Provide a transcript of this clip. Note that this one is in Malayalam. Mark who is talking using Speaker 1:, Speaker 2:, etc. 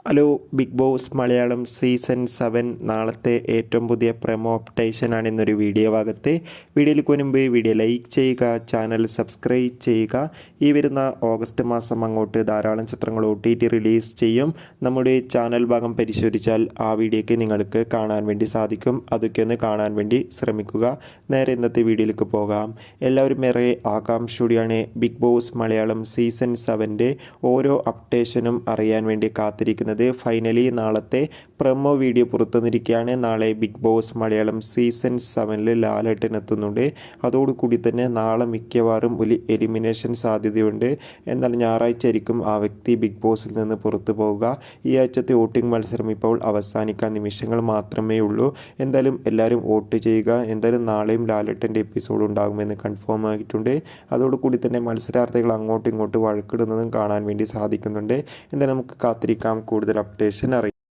Speaker 1: Hello, Bigg Boss Malayalam season 7 നാളത്തെ ഏറ്റവും പുതിയ പ്രൊമോ അപ്ഡേഷനാണ് ഇന്നൊരു വീഡിയോ ഭാഗത്ത്. വീഡിയോയിലേക്ക് മുൻപ് വീഡിയോ ലൈക്ക് ചെയ്യുക, ചാനൽ സബ്സ്ക്രൈബ് ചെയ്യുക. ഈ വരുന്ന ഓഗസ്റ്റ് മാസം അങ്ങോട്ട് ധാരാളം ചിത്രങ്ങൾ OTT റിലീസ് ചെയ്യും. നമ്മുടെ ചാനൽ ഭാഗം പരിശോധിച്ചാൽ ആ വീഡിയോയ്ക്ക് നിങ്ങൾക്ക് കാണാൻ വേണ്ടി സാധിക്കും. അതൊക്കെ ഒന്ന് കാണാൻ വേണ്ടി ശ്രമിക്കുക. നേരെ ഇന്നത്തെ വീഡിയോയിലേക്ക് പോകാം. എല്ലാവരും ഏറെ ആകാംക്ഷയോടെയാണ് ബിഗ് ബോസ് മലയാളം സീസൺ 7 ഓരോ അപ്ഡേഷനും അറിയാൻ വേണ്ടി കാത്തിരിക്കുന്നത്. ഫൈനലി നാളത്തെ പ്രൊമോ വീഡിയോ പുറത്തുവന്നിരിക്കുകയാണ്. നാളെ Bigg Boss Malayalam season 7 Lalettan എത്തുന്നുണ്ട്. അതോടുകൂടി തന്നെ നാളെ മിക്കവാറും ഒരു എലിമിനേഷൻ സാധ്യതയുണ്ട്. എന്നാൽ ഞായറാഴ്ച ആയിരിക്കും ആ വ്യക്തി ബിഗ് ബോസിൽ നിന്ന് പുറത്തു പോവുക. ഈ ആഴ്ചത്തെ വോട്ടിംഗ് മത്സരം ഇപ്പോൾ അവസാനിക്കാൻ നിമിഷങ്ങൾ മാത്രമേ ഉള്ളൂ. എന്തായാലും എല്ലാവരും വോട്ട് ചെയ്യുക. എന്തായാലും നാളെയും ലാലേട്ടൻ്റെ എപ്പിസോഡ് ഉണ്ടാകുമെന്ന് കൺഫേം ആയിട്ടുണ്ട്. അതോടുകൂടി തന്നെ മത്സരാർത്ഥികൾ അങ്ങോട്ടും ഇങ്ങോട്ടും വഴക്കിടുന്നതും കാണാൻ വേണ്ടി സാധിക്കുന്നുണ്ട്. എന്തായാലും നമുക്ക് കാത്തിരിക്കാം കൂടുതൽ അപ്ഡേഷൻ അറിയാം.